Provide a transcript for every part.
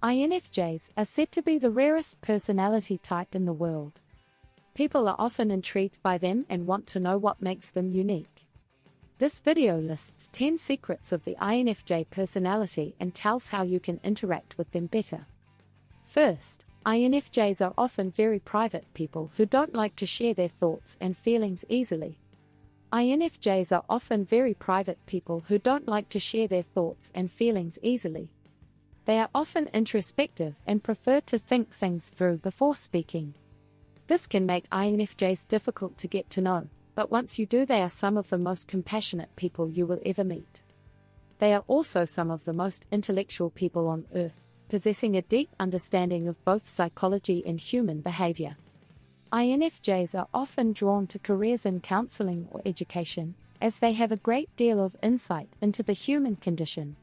INFJs are said to be the rarest personality type in the world. People are often intrigued by them and want to know what makes them unique. This video lists 10 secrets of the INFJ personality and tells how you can interact with them better. First, INFJs are often very private people who don't like to share their thoughts and feelings easily. INFJs are often very private people who don't like to share their thoughts and feelings easily. They are often introspective and prefer to think things through before speaking. This can make INFJs difficult to get to know, but once you do, they are some of the most compassionate people you will ever meet. They are also some of the most intellectual people on Earth, possessing a deep understanding of both psychology and human behavior. INFJs are often drawn to careers in counseling or education, as they have a great deal of insight into the human condition.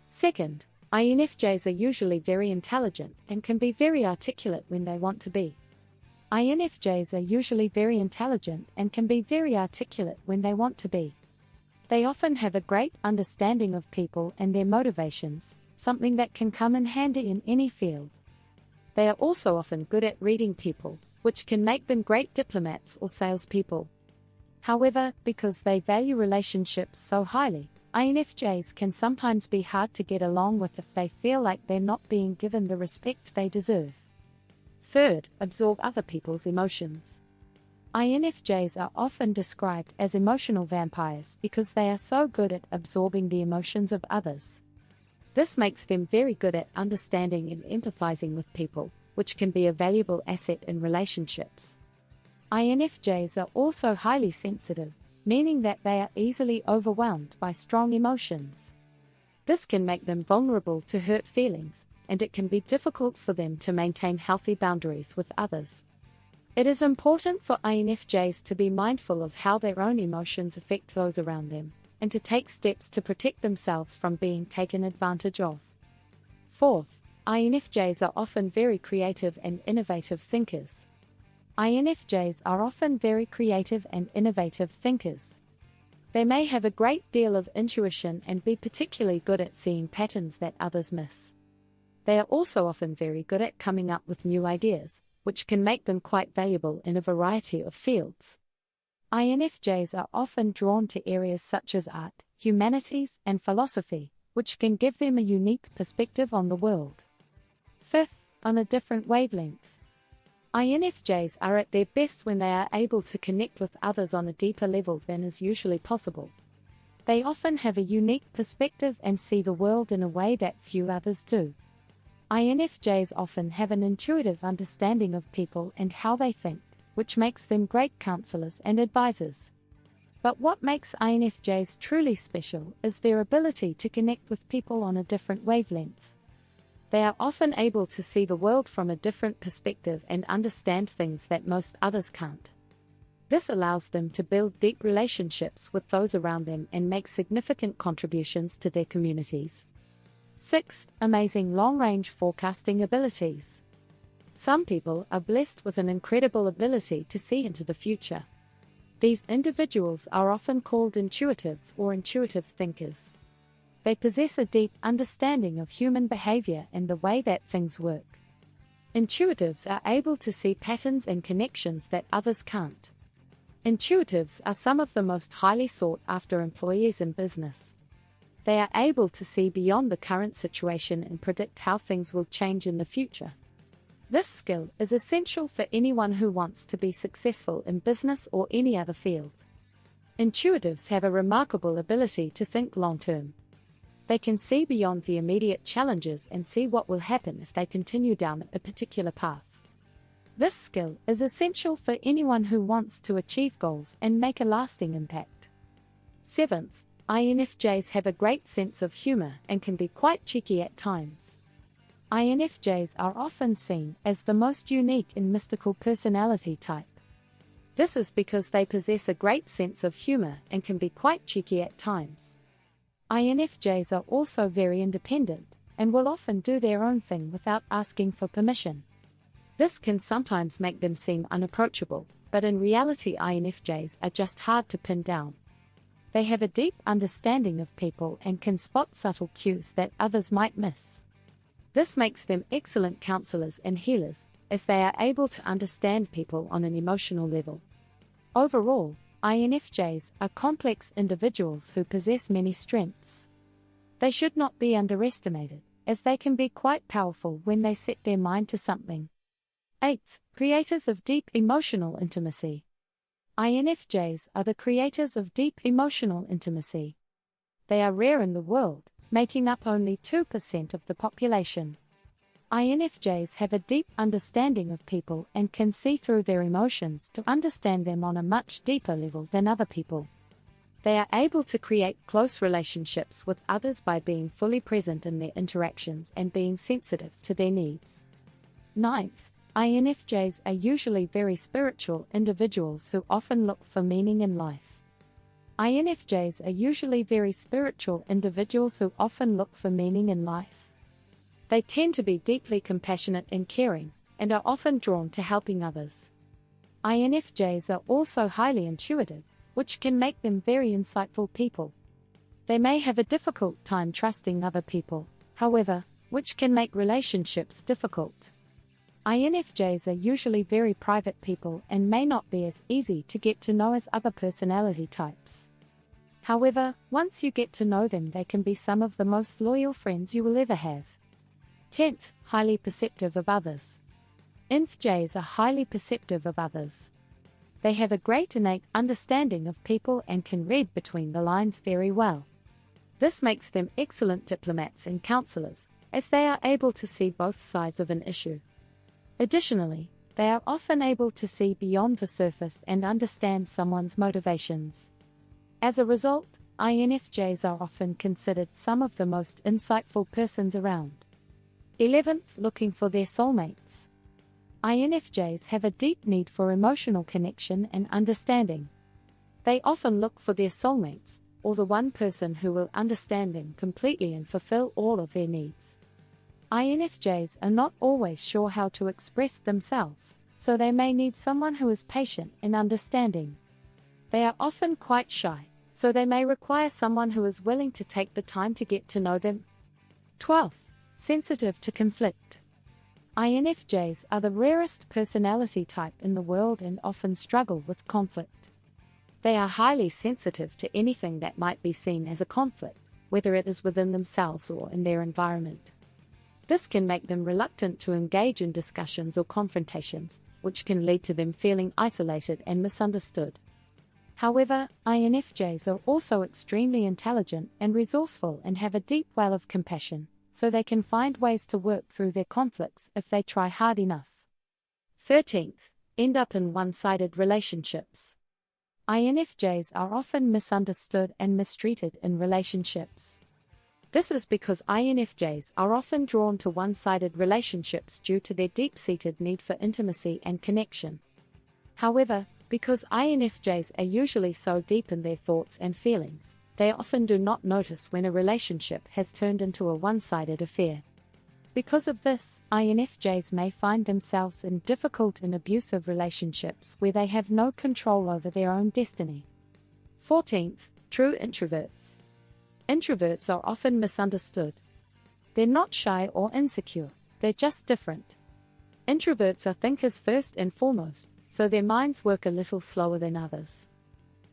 Second, INFJs are usually very intelligent and can be very articulate when they want to be. INFJs are usually very intelligent and can be very articulate when they want to be. They often have a great understanding of people and their motivations, something that can come in handy in any field. They are also often good at reading people, which can make them great diplomats or salespeople. However, because they value relationships so highly, INFJs can sometimes be hard to get along with if they feel like they're not being given the respect they deserve. Third, absorb other people's emotions. INFJs are often described as emotional vampires because they are so good at absorbing the emotions of others. This makes them very good at understanding and empathizing with people, which can be a valuable asset in relationships. INFJs are also highly sensitive, meaning that they are easily overwhelmed by strong emotions. This can make them vulnerable to hurt feelings, and it can be difficult for them to maintain healthy boundaries with others. It is important for INFJs to be mindful of how their own emotions affect those around them, and to take steps to protect themselves from being taken advantage of. Fourth, INFJs are often very creative and innovative thinkers. INFJs are often very creative and innovative thinkers. They may have a great deal of intuition and be particularly good at seeing patterns that others miss. They are also often very good at coming up with new ideas, which can make them quite valuable in a variety of fields. INFJs are often drawn to areas such as art, humanities, and philosophy, which can give them a unique perspective on the world. Fifth, on a different wavelength. INFJs are at their best when they are able to connect with others on a deeper level than is usually possible. They often have a unique perspective and see the world in a way that few others do. INFJs often have an intuitive understanding of people and how they think, which makes them great counselors and advisors. But what makes INFJs truly special is their ability to connect with people on a different wavelength. They are often able to see the world from a different perspective and understand things that most others can't. This allows them to build deep relationships with those around them and make significant contributions to their communities. Sixth, amazing long-range forecasting abilities. Some people are blessed with an incredible ability to see into the future. These individuals are often called intuitives or intuitive thinkers. They possess a deep understanding of human behavior and the way that things work. Intuitives are able to see patterns and connections that others can't. Intuitives are some of the most highly sought-after employees in business. They are able to see beyond the current situation and predict how things will change in the future. This skill is essential for anyone who wants to be successful in business or any other field. Intuitives have a remarkable ability to think long-term. They can see beyond the immediate challenges and see what will happen if they continue down a particular path. This skill is essential for anyone who wants to achieve goals and make a lasting impact. Seventh, INFJs have a great sense of humor and can be quite cheeky at times. INFJs are often seen as the most unique and mystical personality type. This is because they possess a great sense of humor and can be quite cheeky at times. INFJs are also very independent, and will often do their own thing without asking for permission. This can sometimes make them seem unapproachable, but in reality INFJs are just hard to pin down. They have a deep understanding of people and can spot subtle cues that others might miss. This makes them excellent counselors and healers, as they are able to understand people on an emotional level. Overall, INFJs are complex individuals who possess many strengths. They should not be underestimated, as they can be quite powerful when they set their mind to something. 8th, creators of deep emotional intimacy. INFJs are the creators of deep emotional intimacy. They are rare in the world, making up only 2% of the population. INFJs have a deep understanding of people and can see through their emotions to understand them on a much deeper level than other people. They are able to create close relationships with others by being fully present in their interactions and being sensitive to their needs. 9th, INFJs are usually very spiritual individuals who often look for meaning in life. INFJs are usually very spiritual individuals who often look for meaning in life. They tend to be deeply compassionate and caring, and are often drawn to helping others. INFJs are also highly intuitive, which can make them very insightful people. They may have a difficult time trusting other people, however, which can make relationships difficult. INFJs are usually very private people and may not be as easy to get to know as other personality types. However, once you get to know them, they can be some of the most loyal friends you will ever have. 10th, highly perceptive of others. INFJs are highly perceptive of others. They have a great innate understanding of people and can read between the lines very well. This makes them excellent diplomats and counselors, as they are able to see both sides of an issue. Additionally, they are often able to see beyond the surface and understand someone's motivations. As a result, INFJs are often considered some of the most insightful persons around. 11th, looking for their soulmates. INFJs have a deep need for emotional connection and understanding. They often look for their soulmates, or the one person who will understand them completely and fulfill all of their needs. INFJs are not always sure how to express themselves, so they may need someone who is patient and understanding. They are often quite shy, so they may require someone who is willing to take the time to get to know them. 12th, sensitive to conflict. INFJs are the rarest personality type in the world and often struggle with conflict. They are highly sensitive to anything that might be seen as a conflict, whether it is within themselves or in their environment. This can make them reluctant to engage in discussions or confrontations, which can lead to them feeling isolated and misunderstood. However, INFJs are also extremely intelligent and resourceful and have a deep well of compassion, so they can find ways to work through their conflicts if they try hard enough. 13th, end up in one-sided relationships. INFJs are often misunderstood and mistreated in relationships. This is because INFJs are often drawn to one-sided relationships due to their deep-seated need for intimacy and connection. However, because INFJs are usually so deep in their thoughts and feelings, they often do not notice when a relationship has turned into a one-sided affair. Because of this, INFJs may find themselves in difficult and abusive relationships where they have no control over their own destiny. 14th, true introverts. Introverts are often misunderstood. They're not shy or insecure, they're just different. Introverts are thinkers first and foremost, so their minds work a little slower than others.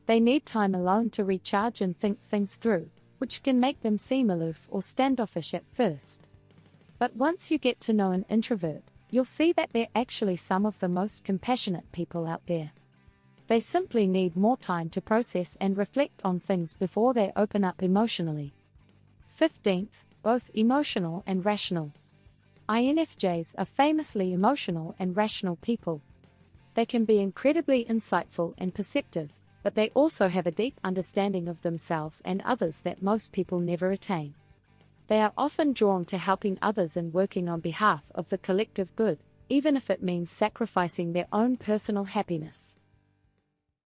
They need time alone to recharge and think things through, which can make them seem aloof or standoffish at first. But once you get to know an introvert, you'll see that they're actually some of the most compassionate people out there. They simply need more time to process and reflect on things before they open up emotionally. 15th, both emotional and rational. INFJs are famously emotional and rational people. They can be incredibly insightful and perceptive, but they also have a deep understanding of themselves and others that most people never attain. They are often drawn to helping others and working on behalf of the collective good, even if it means sacrificing their own personal happiness.